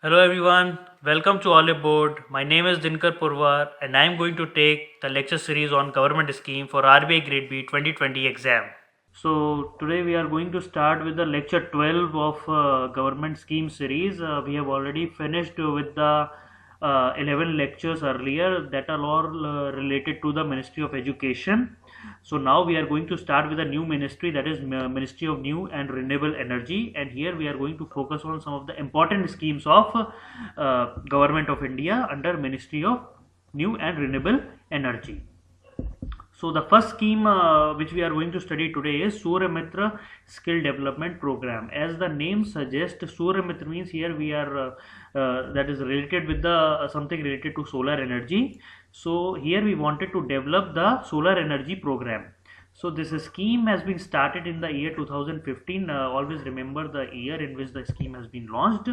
Hello everyone, welcome to Oliveboard. My name is Dinkar Purwar and I am going to take the lecture series on government scheme for RBI Grade B 2020 exam. So today we are going to start with the lecture 12 of government scheme series. We have already finished with the 11 lectures earlier that are all related to the Ministry of Education. So now we are going to start with a new ministry, that is Ministry of New and Renewable Energy, and here we are going to focus on some of the important schemes of Government of India under Ministry of New and Renewable Energy. So the first scheme which we are going to study today is Suryamitra Skill Development Program. As the name suggests, Suryamitra means here we are that is related with the something related to solar energy. So here we wanted to develop the solar energy program. So this scheme has been started in the year 2015. Always remember the year in which the scheme has been launched.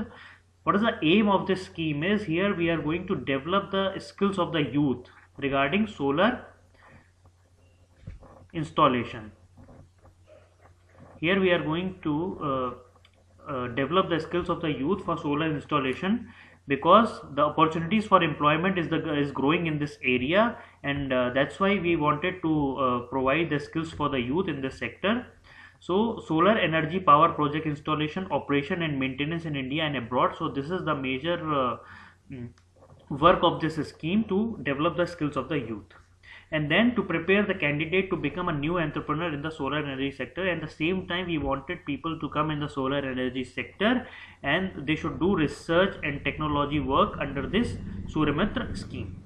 What is the aim of this scheme is here we are going to develop the skills of the youth regarding solar installation. Here we are going to develop the skills of the youth for solar installation because the opportunities for employment is growing in this area, and that's why we wanted to provide the skills for the youth in this sector. So solar energy power project installation, operation and maintenance in India and abroad. So this is the major work of this scheme, to develop the skills of the youth, and then to prepare the candidate to become a new entrepreneur in the solar energy sector. And at the same time we wanted people to come in the solar energy sector and they should do research and technology work under this Suryamitra scheme.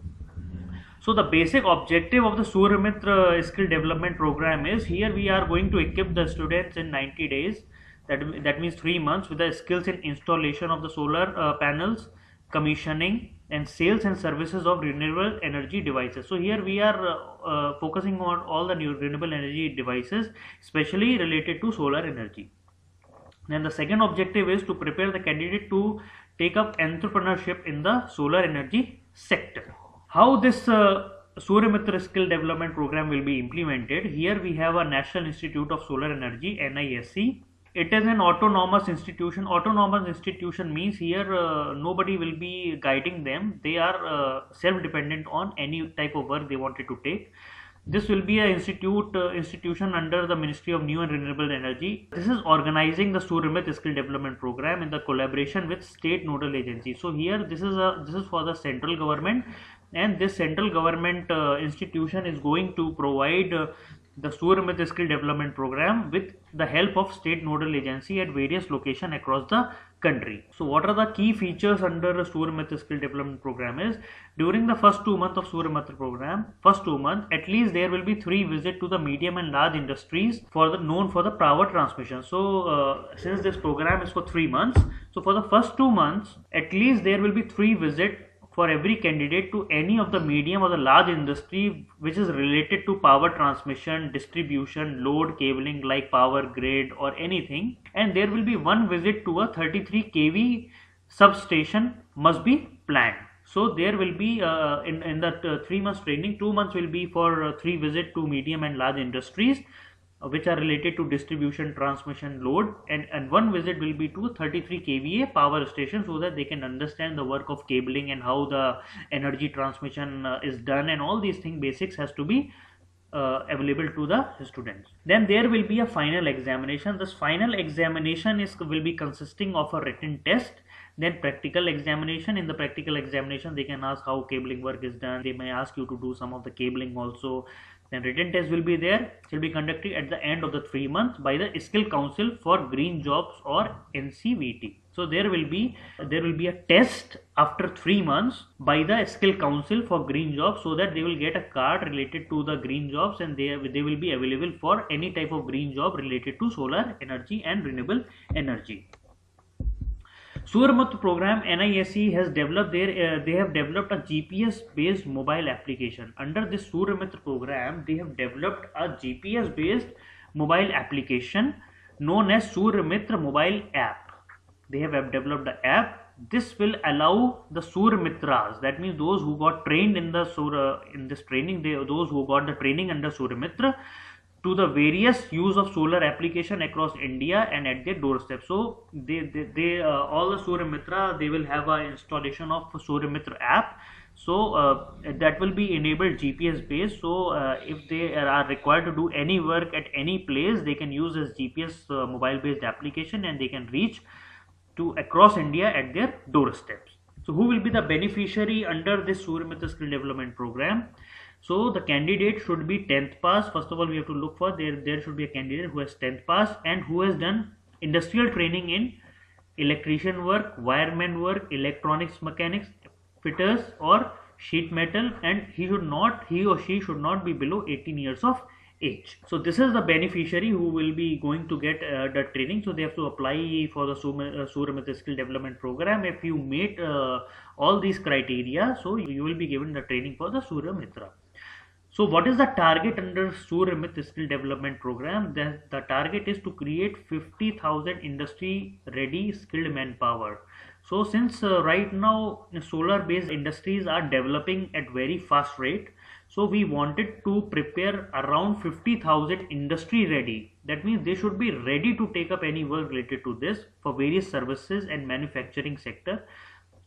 So the basic objective of the Suryamitra skill development program is here we are going to equip the students in 90 days, that means 3 months, with the skills in installation of the solar panels, commissioning and sales and services of renewable energy devices. So here we are focusing on all the new renewable energy devices, especially related to solar energy. Then the second objective is to prepare the candidate to take up entrepreneurship in the solar energy sector. How this Suryamitra skill development program will be implemented? Here we have a National Institute of Solar Energy, NISE. It is an autonomous institution. Autonomous institution means here nobody will be guiding them. They are self-dependent on any type of work they wanted to take. This will be an institution under the Ministry of New and Renewable Energy. This is organizing the Suryamitra skill development program in the collaboration with state nodal agencies. So here this is for the central government, and this central government institution is going to provide the Suryamitra skill development program with the help of state nodal agency at various locations across the country. So what are the key features under the Suryamitra skill development program is, during the first 2 months of Suryamitra program, first 2 months at least there will be 3 visits to the medium and large industries known for the power transmission. So since this program is for 3 months, so for the first 2 months at least there will be 3 visits for every candidate to any of the medium or the large industry which is related to power transmission, distribution, load cabling like power grid or anything, and there will be 1 visit to a 33 kV substation must be planned. So there will be in that 3 months training, 2 months will be for 3 visit to medium and large industries which are related to distribution, transmission, load, and 1 visit will be to 33 kVA power station, so that they can understand the work of cabling and how the energy transmission is done, and all these things basics has to be available to the students. Then there will be a final examination. This final examination will be consisting of a written test, then practical examination. In the practical examination they can ask how cabling work is done, they may ask you to do some of the cabling also. Then written test will be there. It will be conducted at the end of the 3 months by the Skill Council for Green Jobs or NCVT. So there will be a test after 3 months by the Skill Council for Green Jobs, so that they will get a card related to the green jobs, and they will be available for any type of green job related to solar energy and renewable energy. Suryamitra program, NISE has developed they have developed a GPS based mobile application. Under this Suryamitra program they have developed a GPS based mobile application known as Suryamitra mobile app. They have developed the app. This will allow the Suryamitras, that means those who got trained in the in this training, those who got the training under Suryamitra, to the various use of solar application across India and at their doorstep. So they all the Suryamitra, they will have an installation of Suryamitra app. So that will be enabled GPS based. So if they are required to do any work at any place, they can use this GPS mobile based application, and they can reach to across India at their doorsteps. So who will be the beneficiary under this Suryamitra skill development program? So the candidate should be 10th pass. First of all, we have to look for there should be a candidate who has 10th pass and who has done industrial training in electrician work, wireman work, electronics mechanics, fitters or sheet metal, and he or she should not be below 18 years of age. So this is the beneficiary who will be going to get the training. So they have to apply for the Suryamitra skill development program. If you meet all these criteria, so you will be given the training for the Suryamitra. So what is the target under Suryamitra skill development program? The target is to create 50,000 industry ready skilled manpower. So since right now solar based industries are developing at very fast rate, so we wanted to prepare around 50,000 industry ready. That means they should be ready to take up any work related to this for various services and manufacturing sector,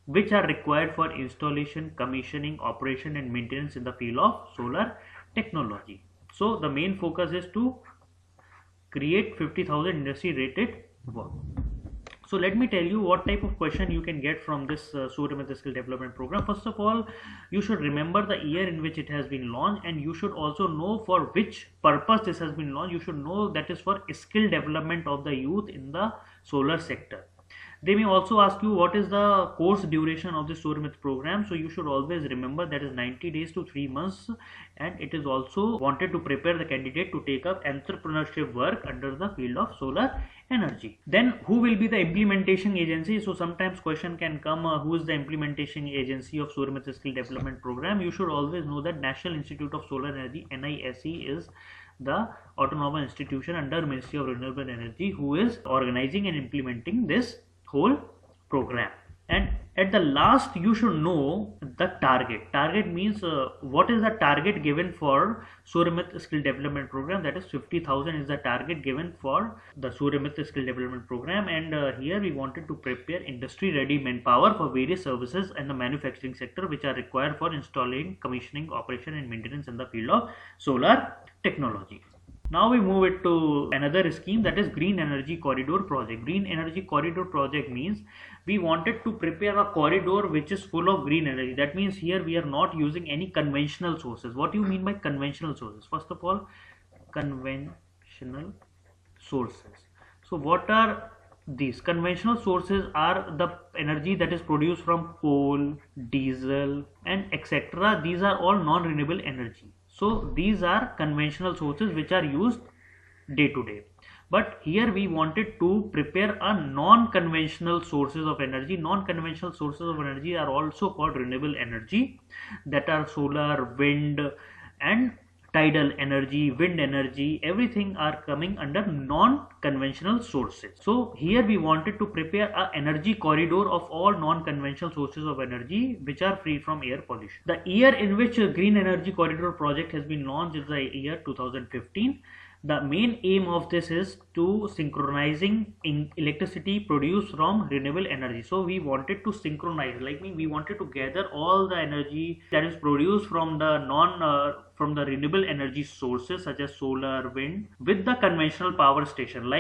which are required for installation, commissioning, operation and maintenance in the field of solar technology. So the main focus is to create 50,000 industry rated work. So let me tell you what type of question you can get from this Suryamitra skill development program. First of all, you should remember the year in which it has been launched, and you should also know for which purpose this has been launched. You should know that is for skill development of the youth in the solar sector. They may also ask you what is the course duration of the Suryamitra program. So you should always remember that is 90 days to 3 months, and it is also wanted to prepare the candidate to take up entrepreneurship work under the field of solar energy. Then who will be the implementation agency? So sometimes question can come, who is the implementation agency of Suryamitra skill development program? You should always know that National Institute of Solar Energy, NISE, is the autonomous institution under Ministry of Renewable Energy who is organizing and implementing this whole program. And at the last you should know the target means what is the target given for Suryamitra skill development program. That is 50,000 is the target given for the Suryamitra skill development program, and here we wanted to prepare industry ready manpower for various services and the manufacturing sector which are required for installing, commissioning, operation and maintenance in the field of solar technology. Now we move it to another scheme, that is Green Energy Corridor Project. Green Energy Corridor Project means we wanted to prepare a corridor which is full of green energy. That means here we are not using any conventional sources. What do you mean by conventional sources? First of all, conventional sources. So what are these? Conventional sources are the energy that is produced from coal, diesel and etc. These are all non-renewable energy. So these are conventional sources which are used day to day. But here we wanted to prepare a non-conventional sources of energy. Non-conventional sources of energy are also called renewable energy, that are solar, wind and tidal energy, wind energy, everything are coming under non-conventional sources. So here we wanted to prepare an energy corridor of all non-conventional sources of energy which are free from air pollution. The year in which a Green Energy Corridor project has been launched is the year 2015. The main aim of this is to synchronizing electricity produced from renewable energy. So we wanted to synchronize, we wanted to gather all the energy that is produced from the from the renewable energy sources such as solar, wind, with the conventional power station.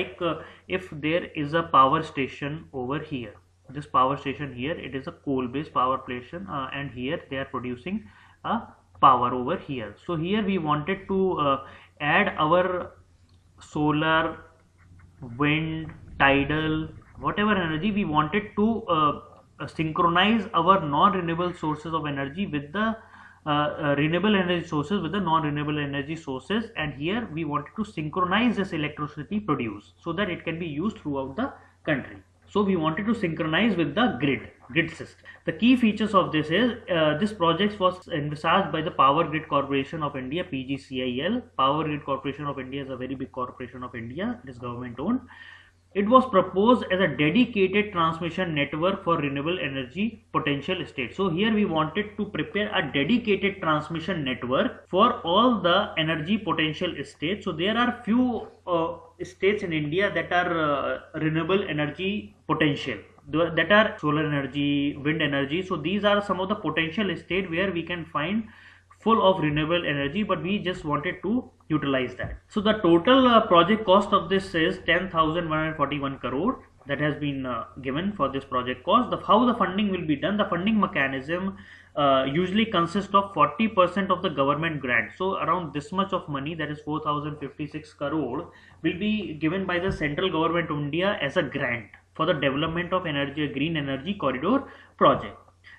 If there is a power station over here, this power station here, it is a coal based power station, and here they are producing a power over here. So here we wanted to add our solar, wind, tidal, whatever energy, we wanted to synchronize our non-renewable sources of energy with the renewable energy sources with the non-renewable energy sources, and here we wanted to synchronize this electricity produced so that it can be used throughout the country. So we wanted to synchronize with the grid system. The key features of this is this project was envisaged by the Power Grid Corporation of India, PGCIL. Power Grid Corporation of India is a very big corporation of India. It is government owned. It was proposed as a dedicated transmission network for renewable energy potential states. So here we wanted to prepare a dedicated transmission network for all the energy potential states. So there are few states in India that are renewable energy potential, that are solar energy, wind energy. So these are some of the potential states where we can find full of renewable energy, but we just wanted to utilize that. So the total project cost of this is 10,141 crore that has been given for this project cost. How the funding will be done, the funding mechanism usually consists of 40% of the government grant. So around this much of money, that is 4,056 crore, will be given by the central government of India as a grant for the development of green energy corridor project.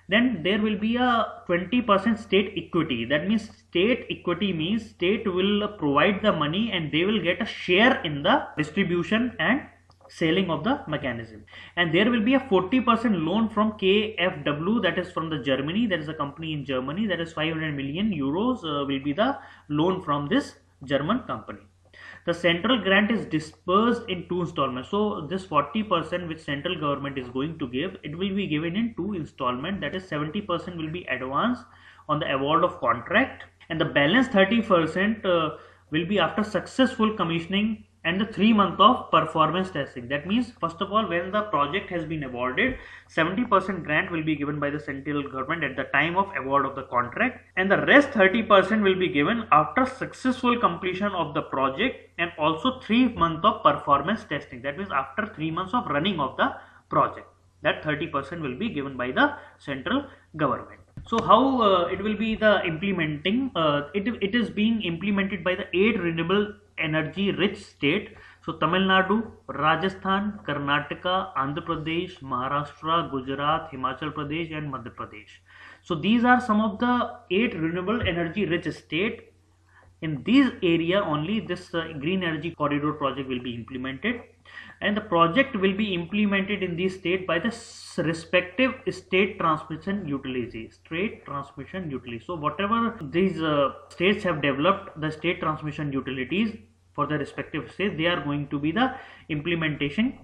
Then there will be a 20% state equity. That means state equity means state will provide the money and they will get a share in the distribution and selling of the mechanism. And there will be a 40% loan from KfW, that is from the Germany, that is a company in Germany, that is 500 million euros will be the loan from this German company. The central grant is dispersed in 2 installments. So this 40% which central government is going to give, it will be given in 2 installments. That is 70% will be advance on the award of contract, and the balance 30% will be after successful commissioning and the 3 months of performance testing. That means first of all, when the project has been awarded, 70% grant will be given by the central government at the time of award of the contract, and the rest 30% will be given after successful completion of the project and also 3 months of performance testing. That means after 3 months of running of the project, that 30% will be given by the central government. So how it will be the implementing, it is being implemented by the 8 renewable energy rich state. So Tamil Nadu, Rajasthan, Karnataka, Andhra Pradesh, Maharashtra, Gujarat, Himachal Pradesh and Madhya Pradesh. So these are some of the 8 renewable energy rich state. In this area only this green energy corridor project will be implemented, and the project will be implemented in this state by the respective state transmission utilities. So whatever these states have developed, the state transmission utilities for the respective states, they are going to be the implementation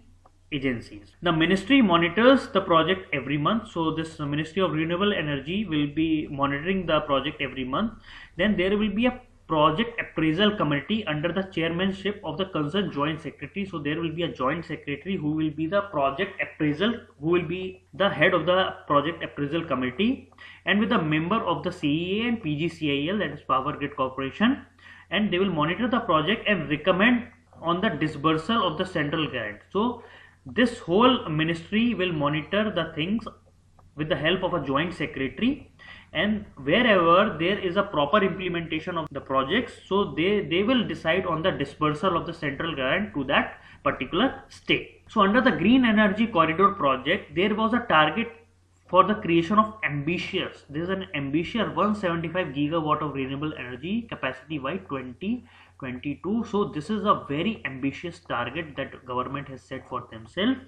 agencies. The ministry monitors the project every month. So this Ministry of Renewable Energy will be monitoring the project every month. Then there will be a project appraisal committee under the chairmanship of the concerned joint secretary. So there will be a joint secretary who will be the project appraisal, who will be the head of the project appraisal committee, and with a member of the CEA and PGCIL, that is Power Grid Corporation, and they will monitor the project and recommend on the disbursal of the central grant. So this whole ministry will monitor the things with the help of a joint secretary, and wherever there is a proper implementation of the projects, so they will decide on the dispersal of the central grant to that particular state. So under the green energy corridor project, there was a target for the creation of ambitious 175 gigawatt of renewable energy capacity by 2022. So this is a very ambitious target that government has set for themselves,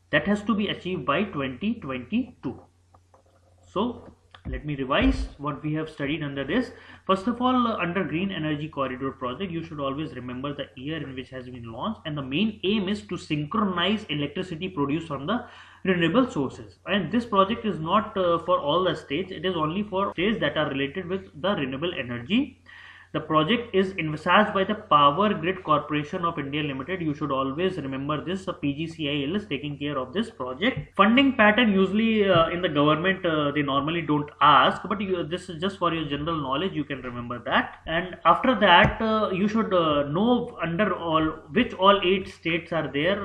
that has to be achieved by 2022. So let me revise what we have studied under this. First of all, under green energy corridor project, you should always remember the year in which has been launched, and the main aim is to synchronize electricity produced from the renewable sources. And this project is not for all the states, it is only for states that are related with the renewable energy. The project is envisaged by the Power Grid Corporation of India Limited. You should always remember this. PGCIL is taking care of this project. Funding pattern, usually in the government they normally don't ask, but this is just for your general knowledge, you can remember that. And after that you should know under which all 8 states are there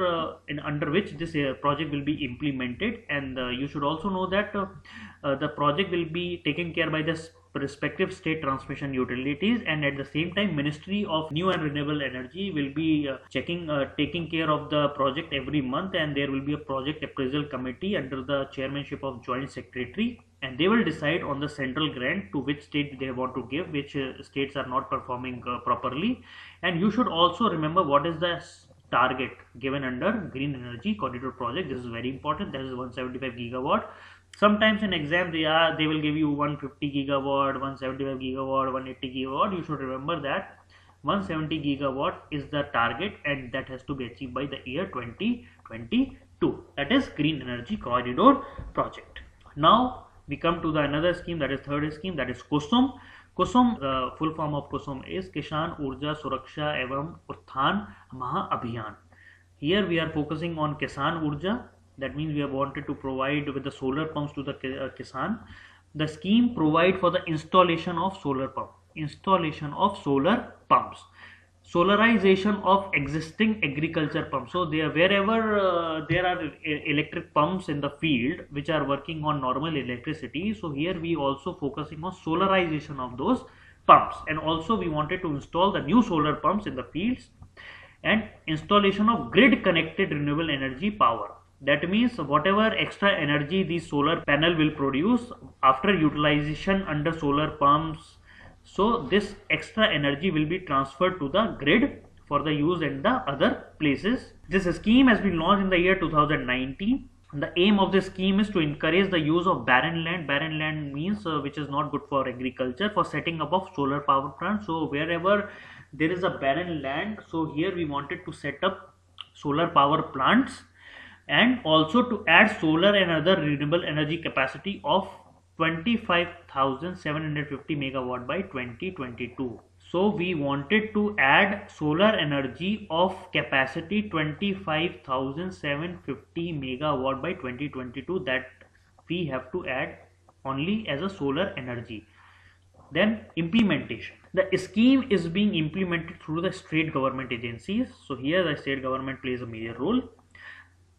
under which this project will be implemented, and you should also know that the project will be taken care by the respective state transmission utilities, and at the same time Ministry of New and Renewable Energy will be taking care of the project every month, and there will be a project appraisal committee under the chairmanship of joint secretary, and they will decide on the central grant to which state they want to give, which states are not performing properly. And you should also remember what is the target given under green energy corridor project. This is very important. That is 175 gigawatt. Sometimes in exam they will give you 150 gigawatt, 175 gigawatt, 180 gigawatt. You should remember that 170 gigawatt is the target, and that has to be achieved by the year 2022. That is Green Energy Corridor project. Now we come to the another scheme, that is third scheme, that is Kusum. Kusum, the full form of Kusum is Kisan Urja Suraksha Evam Utthan Maha Abhiyan. Here we are focusing on Kisan Urja. That means we have wanted to provide with the solar pumps to the Kisan. The scheme provide for the installation of solar pump, solarization of existing agriculture pumps. So there, wherever there are electric pumps in the field which are working on normal electricity, so here we also focusing on solarization of those pumps, and also we wanted to install the new solar pumps in the fields, and installation of grid connected renewable energy power. That means whatever extra energy the solar panel will produce after utilization under solar pumps, so this extra energy will be transferred to the grid for the use in the other places. This scheme has been launched in the year 2019. The aim of this scheme is to encourage the use of barren land. Barren land means which is not good for agriculture, for setting up of solar power plants. So wherever there is a barren land, so here we wanted to set up solar power plants, and also to add solar and other renewable energy capacity of 25,750 megawatt by 2022. So we wanted to add solar energy of capacity 25,750 megawatt by 2022, that we have to add only as a solar energy. Then implementation. The scheme is being implemented through the state government agencies. So here the state government plays a major role.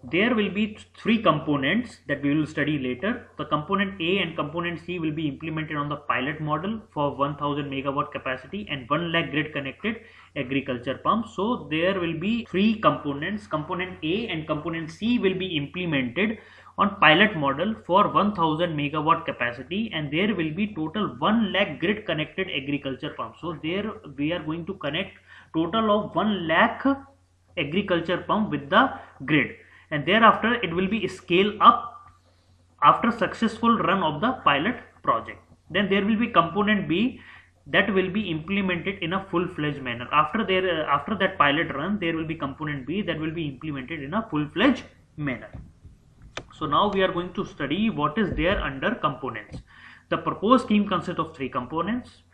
There will be three components that we will study later. The component A and component C will be implemented on the pilot model for 1000 megawatt capacity and 1 lakh grid connected agriculture pumps. So there will be three components. Component A and component C will be implemented on pilot model for 1000 megawatt capacity, and there will be total 1 lakh grid connected agriculture pumps. So there we are going to connect total of 1 lakh agriculture pump with the grid, and thereafter it will be scaled up after successful run of the pilot project. Then there will be component B that will be implemented in a full-fledged manner. After that pilot run, there will be component B that will be implemented in a full-fledged manner. So now we are going to study what is there under components. The proposed scheme consists of three components.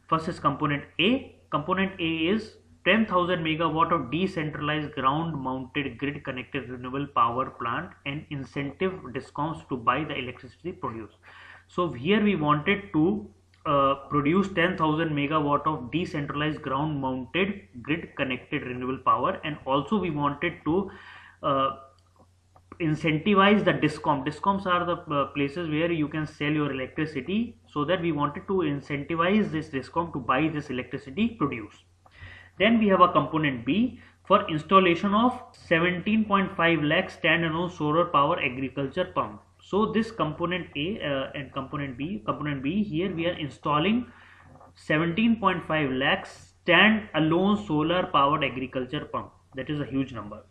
First is component A. Component A is 10,000 megawatt of decentralized ground mounted grid connected renewable power plant and incentive discoms to buy the electricity produced. So here we wanted to produce 10,000 megawatt of decentralized ground mounted grid connected renewable power, and also we wanted to incentivize the discom. Discoms are the places where you can sell your electricity, so that we wanted to incentivize this discom to buy this electricity produced. Then we have a component B for installation of 17.5 lakh standalone solar power agriculture pump. So this component A and component B here we are installing 17.5 lakhs stand-alone solar powered agriculture pump. That is a huge number.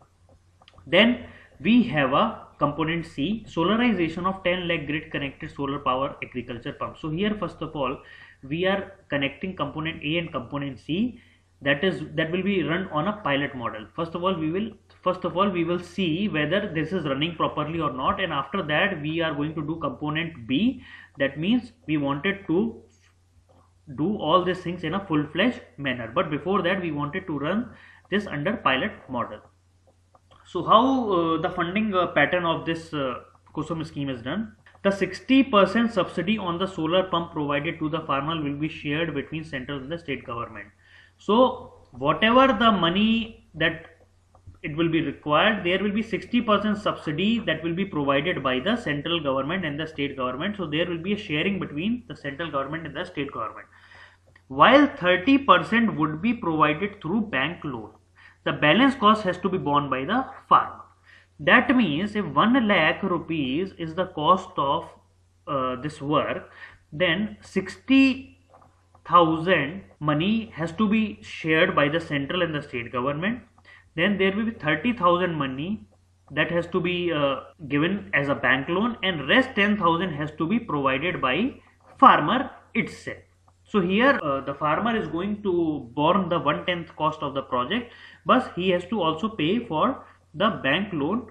Then we have a component C, solarization of 10 lakh grid connected solar power agriculture pump. So here first of all we are connecting component A and component C. That will be run on a pilot model. First of all we will see whether this is running properly or not, and after that we are going to do component B. That means we wanted to do all these things in a full-fledged manner, but before that we wanted to run this under pilot model. So how the funding pattern of this Kusum scheme is done. The 60% subsidy on the solar pump provided to the farmer will be shared between central and the state government. So whatever the money that it will be required, there will be 60% subsidy that will be provided by the central government and the state government. So there will be a sharing between the central government and the state government, while 30% would be provided through bank loan. The balance cost has to be borne by the farmer. That means if 1 lakh rupees is the cost of this work, then 60,000 money has to be shared by the central and the state government. Then there will be 30,000 money that has to be given as a bank loan, and rest 10,000 has to be provided by farmer itself. So here the farmer is going to borne the 1/10 cost of the project, but he has to also pay for the bank loan.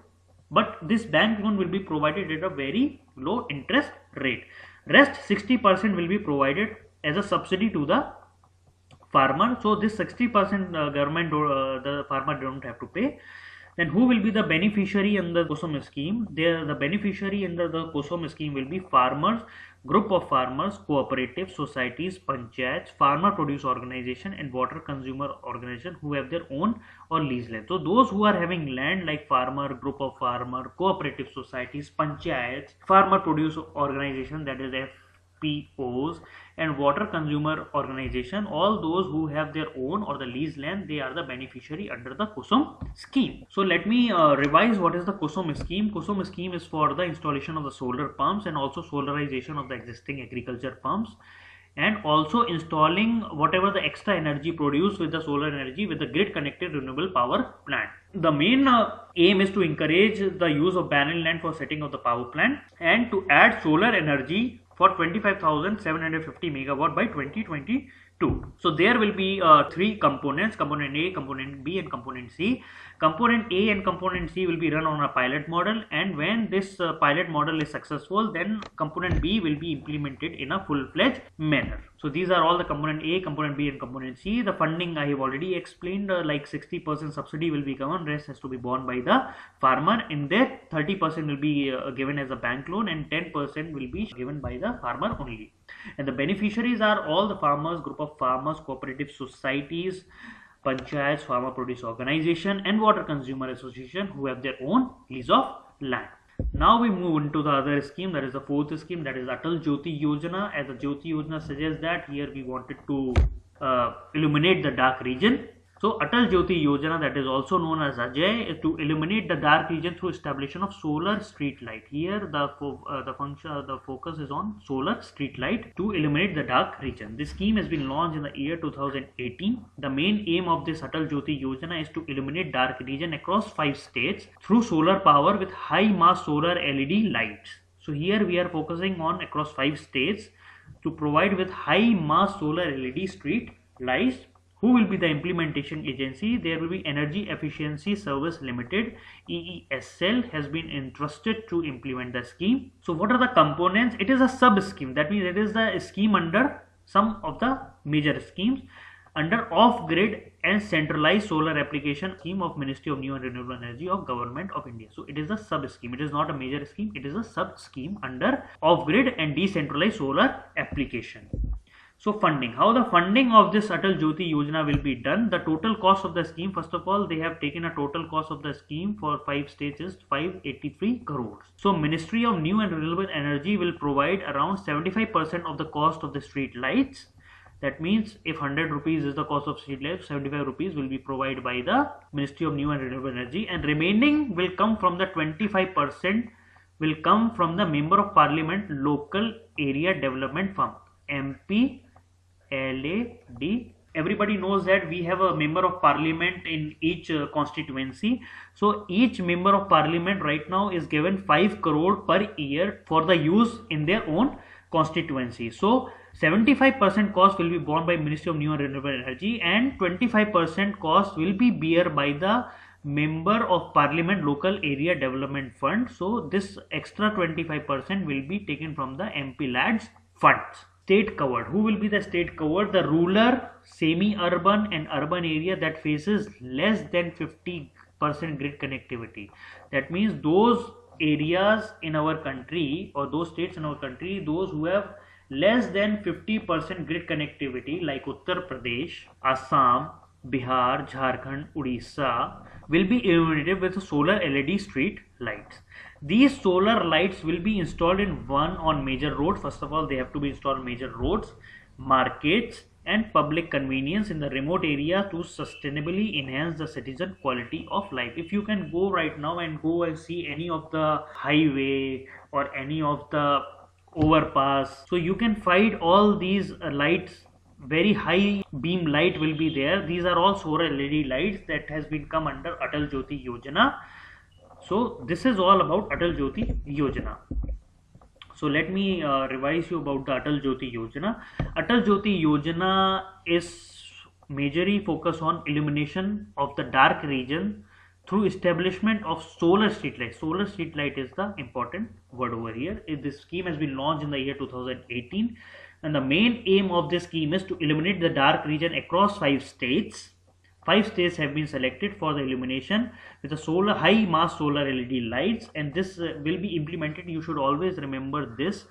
But this bank loan will be provided at a very low interest rate. Rest 60% will be provided as a subsidy to the farmer. So this 60% government the farmer don't have to pay. Then who will be the beneficiary under the Kusum scheme? The beneficiary under the Kusum scheme will be farmers, group of farmers, cooperatives, societies, panchayats, farmer produce organization and water consumer organization who have their own or lease land. So those who are having land like farmer, group of farmer, cooperative societies, panchayats, farmer produce organization, that is FPOs, and water consumer organization, all those who have their own or the lease land, they are the beneficiary under the Kusum scheme. So let me revise what is the Kusum scheme. Kusum scheme is for the installation of the solar pumps and also solarization of the existing agriculture pumps, and also installing whatever the extra energy produced with the solar energy with the grid connected renewable power plant. The main aim is to encourage the use of barren land for setting of the power plant and to add solar energy for 25,750 megawatt by 2022. So there will be three components: component A, component B and component C. Component A and component C will be run on a pilot model, and when this pilot model is successful, then component B will be implemented in a full-fledged manner. So these are all the component A, component B and component C. The funding I have already explained, like 60% subsidy will be given, rest has to be borne by the farmer. In there 30% will be given as a bank loan and 10% will be given by the farmer only. And the beneficiaries are all the farmers, group of farmers, cooperative societies, panchayats, farmer produce organization and water consumer association who have their own lease of land. Now we move into the other scheme, that is the fourth scheme, that is Atal Jyoti Yojana. As the Jyoti Yojana suggests that here we wanted to illuminate the dark region. So Atal Jyoti Yojana, that is also known as Ajay, is to illuminate the dark region through establishment of solar street light. Here the focus is on solar street light to illuminate the dark region. This scheme has been launched in the year 2018. The main aim of this Atal Jyoti Yojana is to illuminate dark region across 5 states through solar power with high mass solar LED lights. So here we are focusing on across 5 states to provide with high mass solar LED street lights. Who will be the implementation agency? There will be Energy Efficiency Service Limited, EESL, has been entrusted to implement the scheme. So what are the components? It is a sub scheme, that means it is the scheme under some of the major schemes under off-grid and centralized solar application scheme of Ministry of New and Renewable Energy of Government of India. So it is a sub scheme, it is not a major scheme, it is a sub scheme under off-grid and decentralized solar application. So funding, how the funding of this Atal Jyoti Yojana will be done? The total cost of the scheme, first of all, they have taken a total cost of the scheme for 5 states is 583 crores. So Ministry of New and Renewable Energy will provide around 75% of the cost of the street lights. That means if 100 rupees is the cost of street lights, 75 rupees will be provided by the Ministry of New and Renewable Energy, and remaining will come from the 25% will come from the Member of Parliament Local Area Development Fund, MP LAD. Everybody knows that we have a member of parliament in each constituency. So each member of parliament right now is given 5 crore per year for the use in their own constituency. So 75% cost will be borne by Ministry of New and Renewable Energy and 25% cost will be bear by the Member of Parliament Local Area Development Fund. So this extra 25% will be taken from the MP LAD's funds. State covered. Who will be the state covered? The rural, semi-urban and urban area that faces less than 50% grid connectivity. That means those areas in our country or those states in our country, those who have less than 50% grid connectivity like Uttar Pradesh, Assam, Bihar, Jharkhand, Odisha will be illuminated with solar LED street lights. These solar lights will be installed on major roads. First of all, they have to be installed on major roads, markets and public convenience in the remote area to sustainably enhance the citizen quality of life. If you can go right now and go and see any of the highway or any of the overpass, so you can find all these lights, very high beam light will be there. These are all solar LED lights that has been come under Atal Jyoti Yojana. So this is all about Atal Jyoti Yojana. So let me revise you about the Atal Jyoti Yojana. Atal Jyoti Yojana is majorly focused on illumination of the dark region through establishment of solar street light. Solar street light is the important word over here. This scheme has been launched in the year 2018, and the main aim of this scheme is to illuminate the dark region across 5 states. 5 states have been selected for the illumination with the solar high mass solar LED lights, and this will be implemented. You should always remember this,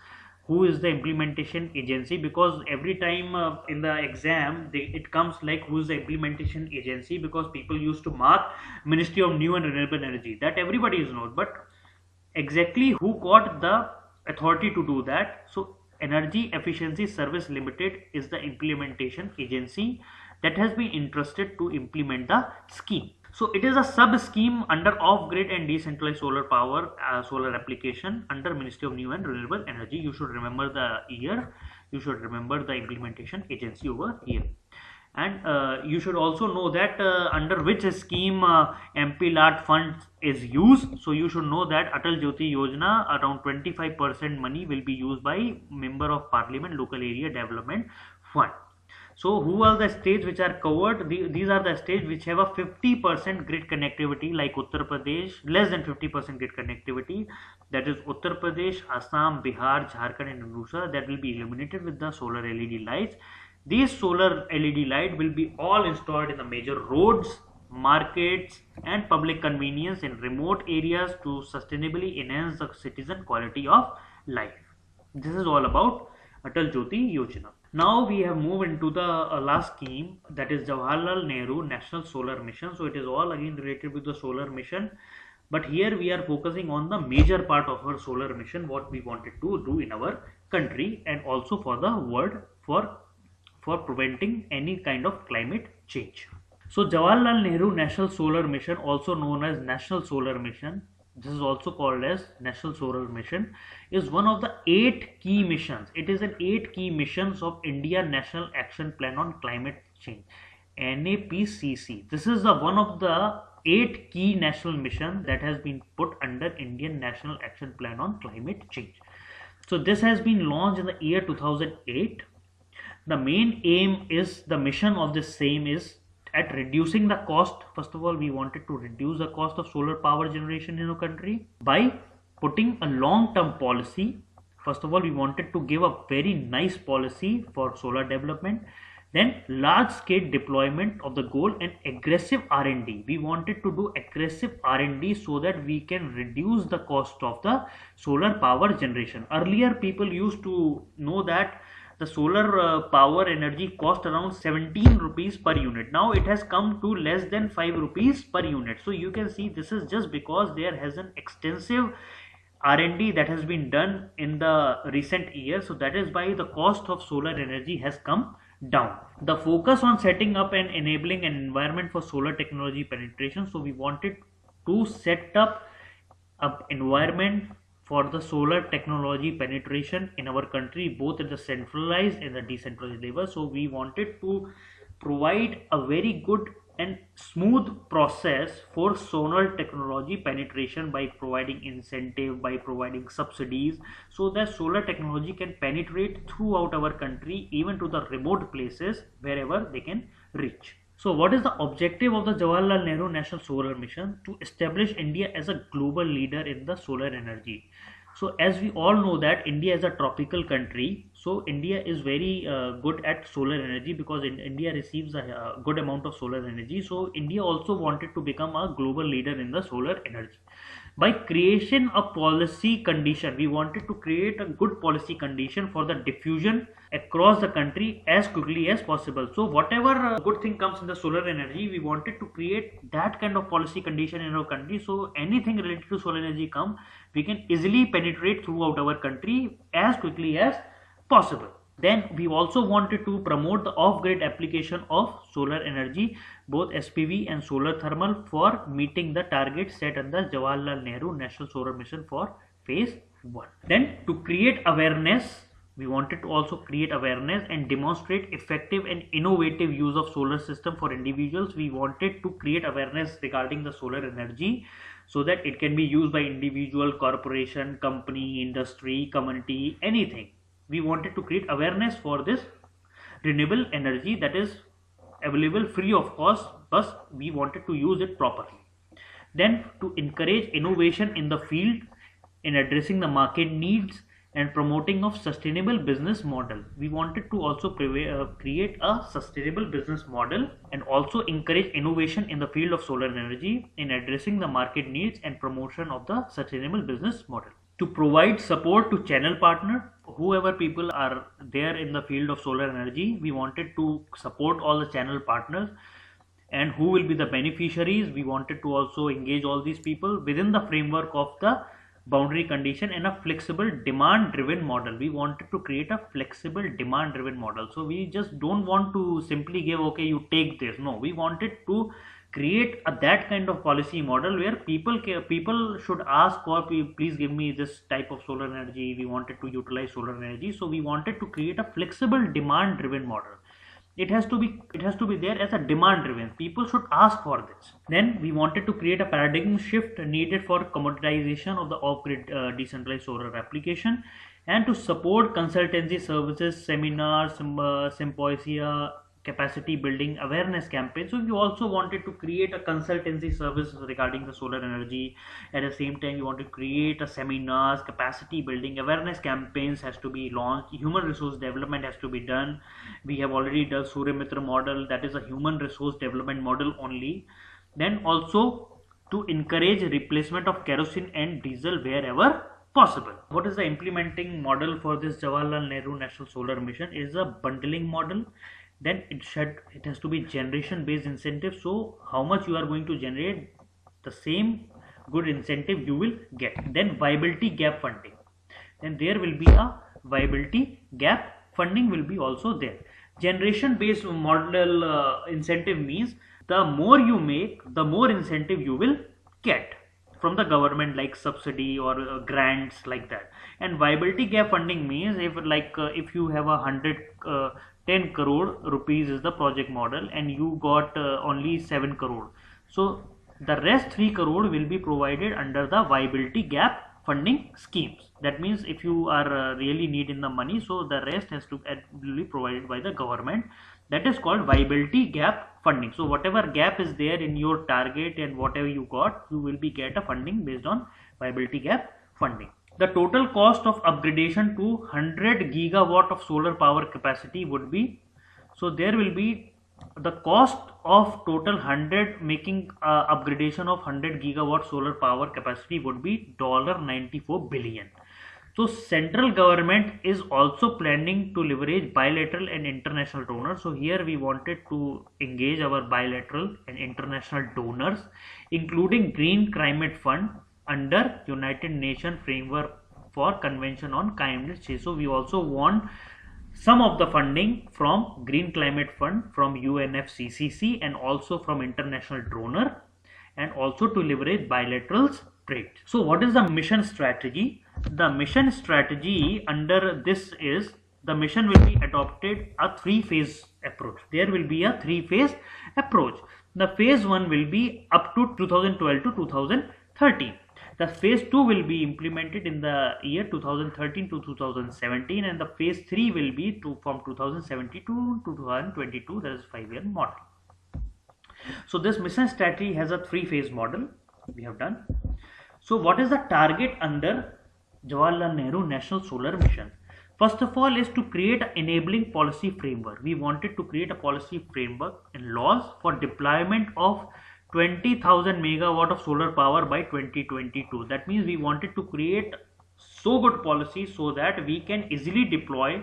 who is the implementation agency, because every time in the exam it comes like who is the implementation agency, because people used to mark Ministry of New and Renewable Energy, that everybody is known, but exactly who got the authority to do that? So Energy Efficiency Service Limited is the implementation agency that has been entrusted to implement the scheme. So it is a sub scheme under off-grid and decentralized solar power, solar application under Ministry of New and Renewable Energy. You should remember the year, you should remember the implementation agency over here. And you should also know that under which scheme MP LAT fund is used. So you should know that Atal Jyoti Yojana, around 25% money will be used by Member of Parliament Local Area Development Fund. So who are the states which are covered? These are the states which have a 50% grid connectivity, like Uttar Pradesh, less than 50% grid connectivity, that is Uttar Pradesh, Assam, Bihar, Jharkhand and Odisha, that will be illuminated with the solar LED lights. These solar LED light will be all installed in the major roads, markets and public convenience in remote areas to sustainably enhance the citizen quality of life. This is all about Atal Jyoti Yojana. Now we have moved into the last scheme, that is Jawaharlal Nehru National Solar Mission. So it is all again related with the solar mission, but here we are focusing on the major part of our solar mission, what we wanted to do in our country and also for the world for preventing any kind of climate change. So Jawaharlal Nehru National Solar Mission, also known as National Solar Mission, this is also called as National Solar Mission, is one of the 8 key missions. It is an 8 key missions of India National Action Plan on Climate Change, NAPCC. This is the one of the 8 key national mission that has been put under Indian National Action Plan on Climate Change. So this has been launched in the year 2008. The main aim is, the mission of this same is at reducing the cost. First of all, we wanted to reduce the cost of solar power generation in our country by putting a long-term policy. First of all, we wanted to give a very nice policy for solar development. Then large-scale deployment of the goal and aggressive R&D. We wanted to do aggressive R&D so that we can reduce the cost of the solar power generation. Earlier, people used to know that the solar power energy cost around 17 rupees per unit. Now it has come to less than 5 rupees per unit. So you can see this is just because there has an extensive R&D that has been done in the recent years. So that is why the cost of solar energy has come down. The focus on setting up and enabling an environment for solar technology penetration. So we wanted to set up an environment for the solar technology penetration in our country, both at the centralized and the decentralized level. So we wanted to provide a very good and smooth process for solar technology penetration by providing incentive, by providing subsidies, so that solar technology can penetrate throughout our country, even to the remote places wherever they can reach. So what is the objective of the Jawaharlal Nehru National Solar Mission? To establish India as a global leader in the solar energy. So as we all know that India is a tropical country, so India is very good at solar energy, because India receives a good amount of solar energy. So India also wanted to become a global leader in the solar energy. By creation of policy condition, we wanted to create a good policy condition for the diffusion across the country as quickly as possible. So whatever good thing comes in the solar energy, we wanted to create that kind of policy condition in our country. So anything related to solar energy come, we can easily penetrate throughout our country as quickly as possible. Then we also wanted to promote the off-grid application of solar energy, both SPV and solar thermal, for meeting the target set under Jawaharlal Nehru National Solar Mission for phase 1. Then to create awareness, we wanted to also create awareness and demonstrate effective and innovative use of solar system for individuals. We wanted to create awareness regarding the solar energy. so that it can be used by individual, corporation, company, industry, community, anything. We wanted to create awareness for this renewable energy that is available free of cost, but we wanted to use it properly. Then to encourage innovation in the field in addressing the market needs and promoting of sustainable business model. We wanted to also create a sustainable business model and also encourage innovation in the field of solar energy in addressing the market needs and promotion of the sustainable business model. To provide support to channel partner, whoever people are there in the field of solar energy, we wanted to support all the channel partners. And who will be the beneficiaries, we wanted to also engage all these people within the framework of the boundary condition and a flexible demand driven model. We wanted to create a flexible demand driven model. So we just don't want to simply give, okay, you take this. No, we wanted to create that kind of policy model where people should ask for, please give me this type of solar energy. We wanted to utilize solar energy. So we wanted to create a flexible demand driven model. It has to be there as a demand driven. People should ask for this. Then we wanted to create a paradigm shift needed for commoditization of the off-grid decentralized solar application, and to support consultancy services, seminars, symposia, capacity building, awareness campaigns. So we also wanted to create a consultancy service regarding the solar energy. At the same time, we want to create a seminars, capacity building, awareness campaigns has to be launched, human resource development has to be done. We have already done Suryamitra model, that is a human resource development model only. Then also to encourage replacement of kerosene and diesel wherever possible. What is the implementing model for this Jawaharlal Nehru National Solar Mission? Is a bundling model. Then it has to be generation based incentive. So how much you are going to generate, the same good incentive you will get. Then viability gap funding. Then there will be a viability gap funding will be also there. Generation based model incentive means the more you make, the more incentive you will get from the government, like subsidy or grants like that. And viability gap funding means if you have 10 crore rupees is the project model and you got only 7 crore. So the rest 3 crore will be provided under the viability gap funding schemes. That means if you are really needing the money, so the rest has to be provided by the government. That is called viability gap funding. So whatever gap is there in your target and whatever you got, you will be get a funding based on viability gap funding. The total cost of upgradation to 100 gigawatt of solar power capacity would be, so there will be the cost of total 100 making upgradation of 100 gigawatt solar power capacity would be $94 billion. So central government is also planning to leverage bilateral and international donors. So here we wanted to engage our bilateral and international donors, including Green Climate Fund under United Nations framework for Convention on Climate Change. So we also want some of the funding from Green Climate Fund, from UNFCCC, and also from international donor, and also to leverage bilateral trade. So what is the mission strategy? The mission strategy under this is, the mission will be adopted a 3-phase approach. There will be a 3-phase approach. The phase 1 will be up to 2012 to 2013. The phase 2 will be implemented in the year 2013 to 2017, and the phase 3 will be from 2017 to 2022. That is 5-year model. So this mission strategy has a 3-phase model we have done. So what is the target under Jawaharlal Nehru National Solar Mission? First of all is to create an enabling policy framework. We wanted to create a policy framework and laws for deployment of 20,000 megawatt of solar power by 2022. That means we wanted to create so good policy so that we can easily deploy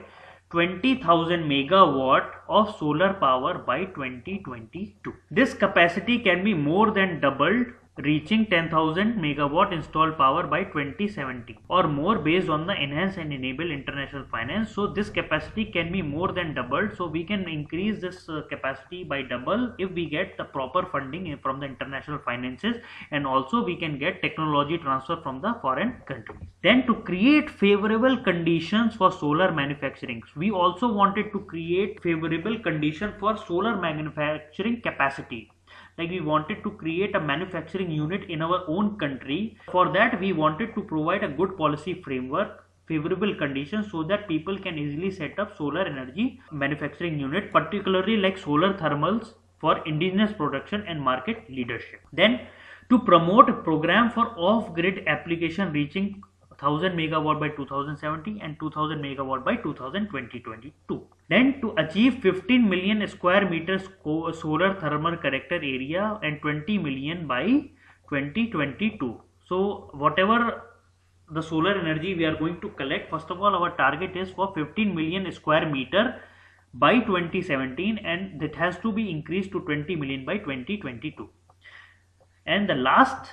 20,000 megawatt of solar power by 2022. This capacity can be more than doubled, reaching 10,000 megawatt installed power by 2070 or more based on the enhance and enable international finance. So this capacity can be more than doubled. So we can increase this capacity by double if we get the proper funding from the international finances, and also we can get technology transfer from the foreign countries. Then to create favorable conditions for solar manufacturing, we also wanted to create favorable condition for solar manufacturing capacity. like we wanted to create a manufacturing unit in our own country. For that we wanted to provide a good policy framework, favorable conditions, so that people can easily set up solar energy manufacturing unit, particularly like solar thermals for indigenous production and market leadership. Then to promote a program for off-grid application reaching 1000 megawatt by 2070 and 2000 megawatt by 2022. Then to achieve 15 million square meters solar thermal collector area and 20 million by 2022. So whatever the solar energy we are going to collect, first of all our target is for 15 million square meter by 2017, and that has to be increased to 20 million by 2022. And the last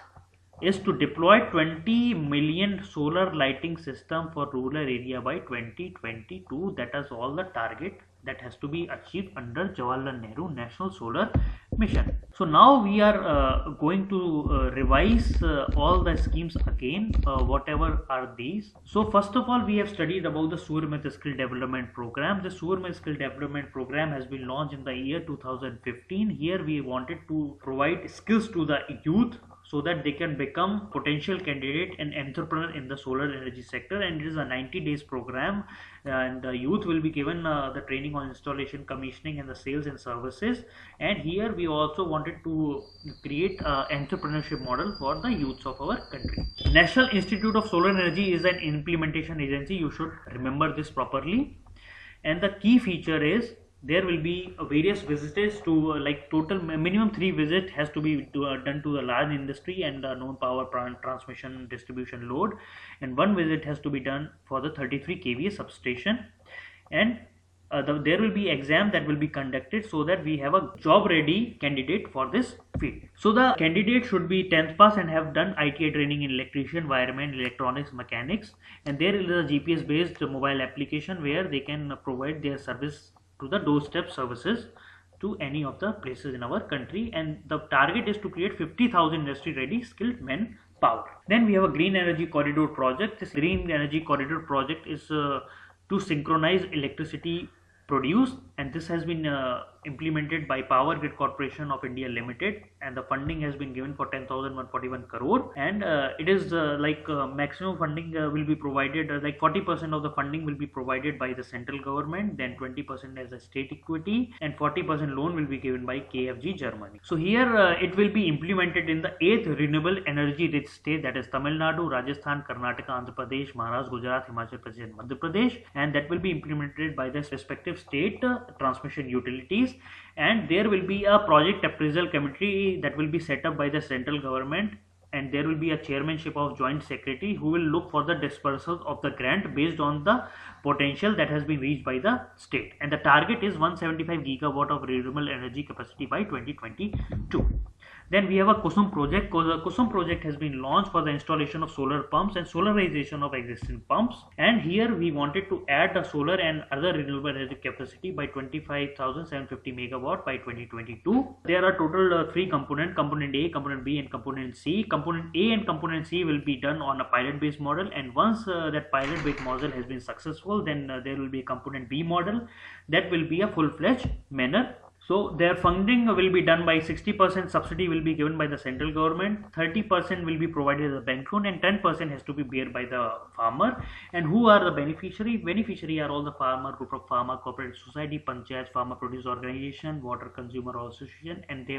is to deploy 20 million solar lighting system for rural area by 2022. That is all the target that has to be achieved under Jawaharlal Nehru National Solar Mission. So now we are going to revise all the schemes again, whatever are these. So first of all, we have studied about the Suryamitra Skill Development Program. The Suryamitra Skill Development Program has been launched in the year 2015. Here we wanted to provide skills to the youth so that they can become potential candidate and entrepreneur in the solar energy sector, and it is a 90 days program, and the youth will be given the training on installation, commissioning and the sales and services. And here we also wanted to create an entrepreneurship model for the youths of our country. National Institute of Solar Energy is an implementation agency. You should remember this properly, and the key feature is there will be various visits to like total minimum 3 visits has to be done to the large industry and the known power transmission distribution load, and 1 visit has to be done for the 33 kVA substation. And there will be exam that will be conducted so that we have a job ready candidate for this field. So the candidate should be 10th pass and have done ITI training in electrician, wireman, electronics, mechanics, and there is a GPS based mobile application where they can provide their service to the doorstep services to any of the places in our country, and the target is to create 50,000 industry ready skilled men power. Then we have a green energy corridor project. This green energy corridor project is to synchronize electricity produced, and this has been implemented by Power Grid Corporation of India Limited, and the funding has been given for 10,141 crore, and it is maximum funding will be provided, like 40% of the funding will be provided by the central government, then 20% as a state equity, and 40% loan will be given by KFG Germany. So here it will be implemented in the 8th renewable energy rich state, that is Tamil Nadu, Rajasthan, Karnataka, Andhra Pradesh, Maharashtra, Gujarat, Himachal Pradesh and Madhya Pradesh, and that will be implemented by the respective state transmission utilities. And there will be a project appraisal committee that will be set up by the central government, and there will be a chairmanship of joint secretary who will look for the dispersal of the grant based on the potential that has been reached by the state, and the target is 175 gigawatt of renewable energy capacity by 2022. Then we have a Kusum project. The Kusum project has been launched for the installation of solar pumps and solarization of existing pumps, and here we wanted to add the solar and other renewable energy capacity by 25,750 megawatt by 2022. There are total 3 components: component A, component B and component C. Component A and component C will be done on a pilot based model, and once that pilot based model has been successful, then there will be a component B model that will be a full-fledged manner. So their funding will be done by 60% subsidy will be given by the central government, 30% will be provided as a bank loan, and 10% has to be borne by the farmer. And who are the beneficiary? Beneficiary are all the farmer, group of farmer, cooperative society, panchayat, farmer produce organization, water consumer association, and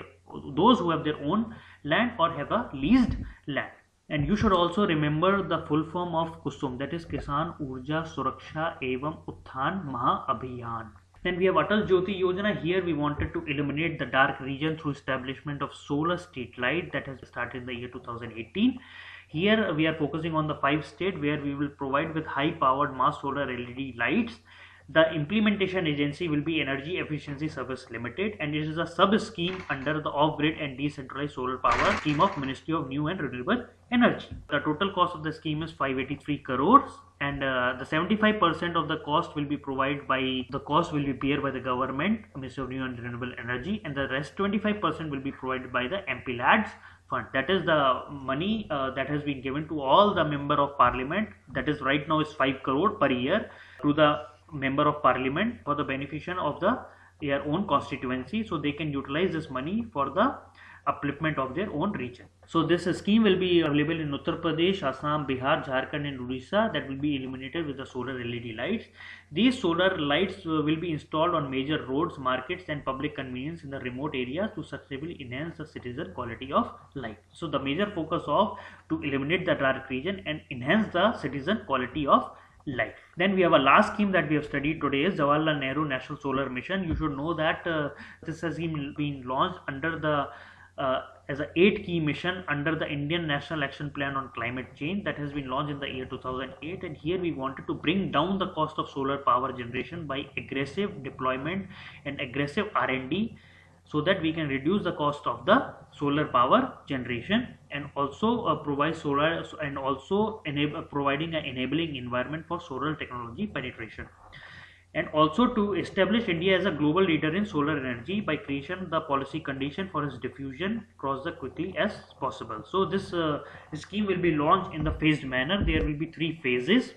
those who have their own land or have a leased land. And you should also remember the full form of Kusum, that is Kisan Urja Suraksha Evam Utthan Maha Abhiyan. Then we have Atal Jyoti Yojana. Here we wanted to eliminate the dark region through establishment of solar street light that has started in the year 2018. Here we are focusing on the 5 states where we will provide with high powered mass solar LED lights. The implementation agency will be Energy Efficiency Service Limited, and it is a sub scheme under the off-grid and decentralized solar power scheme of Ministry of New and Renewable Energy. The total cost of the scheme is 583 crores, and the 75% of the cost will be provided by bear by the government, Ministry of New and Renewable Energy, and the rest 25% will be provided by the MP Lads fund. That is the money that has been given to all the member of parliament. That is right now is 5 crore per year to the member of parliament for the beneficiation of their own constituency, so they can utilize this money for the upliftment of their own region. So this scheme will be available in Uttar Pradesh, Assam, Bihar, Jharkhand and Odisha, that will be illuminated with the solar LED lights. These solar lights will be installed on major roads, markets and public convenience in the remote areas to sustainably enhance the citizen quality of life. So the major focus of to eliminate the dark region and enhance the citizen quality of life. Then we have a last scheme that we have studied today is Jawaharlal Nehru National Solar Mission. You should know that this has been launched under the as a 8 key mission under the Indian National Action Plan on Climate Change that has been launched in the year 2008, and here we wanted to bring down the cost of solar power generation by aggressive deployment and aggressive R&D, so that we can reduce the cost of the solar power generation and also provide solar and also providing an enabling environment for solar technology penetration, and also to establish India as a global leader in solar energy by creation the policy condition for its diffusion across the quickly as possible. So this scheme will be launched in the phased manner. There will be 3 phases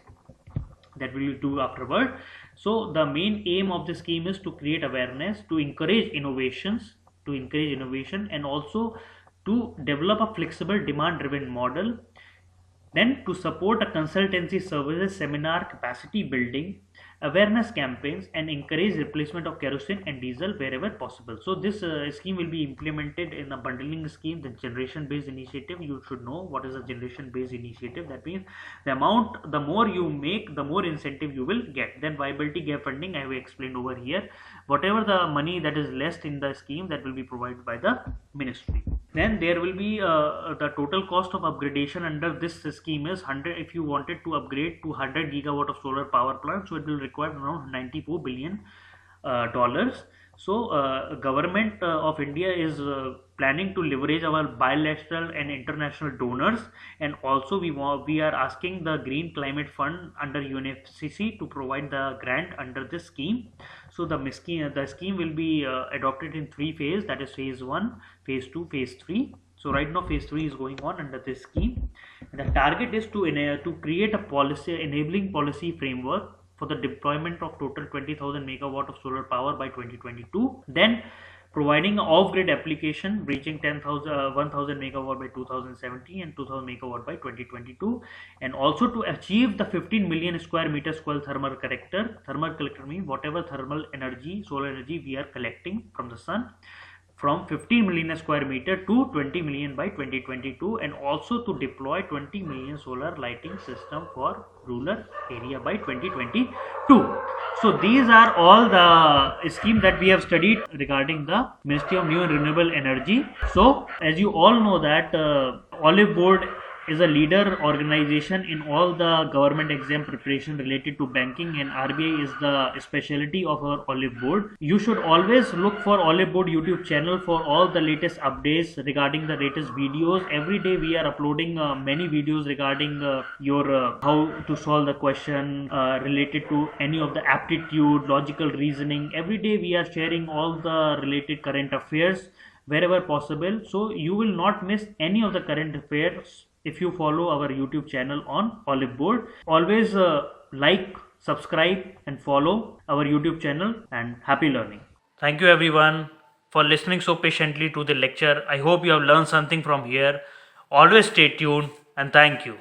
that we will do afterward. So the main aim of the scheme is to create awareness, to encourage innovation, and also to develop a flexible demand driven model, then to support a consultancy services, seminar, capacity building, awareness campaigns, and encourage replacement of kerosene and diesel wherever possible. So this scheme will be implemented in a bundling scheme, the generation based initiative. You should know what is a generation based initiative. That means the more you make, the more incentive you will get. Then viability gap funding, I have explained over here. Whatever the money that is left in the scheme, that will be provided by the ministry. Then there will be the total cost of upgradation under this scheme is 100. If you wanted to upgrade to 100 gigawatt of solar power plant, so it will require around $94 billion. So government of India is planning to leverage our bilateral and international donors, and also we are asking the Green Climate Fund under UNFCCC to provide the grant under this scheme. So the scheme will be adopted in 3 phases, that is phase 1, phase 2, phase 3. So right now phase 3 is going on under this scheme. The target is to create a enabling policy framework for the deployment of total 20,000 megawatt of solar power by 2022. Then providing an off-grid application reaching 1,000 megawatt by 2017 and 2,000 megawatt by 2022, and also to achieve the 15 million square meters coil thermal collector. Thermal collector means whatever thermal energy, solar energy we are collecting from the sun, from 15 million square meter to 20 million by 2022, and also to deploy 20 million solar lighting system for rural area by 2022. So these are all the schemes that we have studied regarding the Ministry of New and Renewable Energy. So as you all know that Oliveboard is a leader organization in all the government exam preparation related to banking, and RBI is the specialty of our Oliveboard. You should always look for Oliveboard YouTube channel for all the latest updates regarding the latest videos. Every day we are uploading many videos regarding your how to solve the question related to any of the aptitude, logical reasoning. Every day we are sharing all the related current affairs wherever possible, so you will not miss any of the current affairs if you follow our YouTube channel on Oliveboard. Always like, subscribe and follow our YouTube channel, and happy learning. Thank you everyone for listening so patiently to the lecture. I hope you have learned something from here. Always stay tuned, and thank you.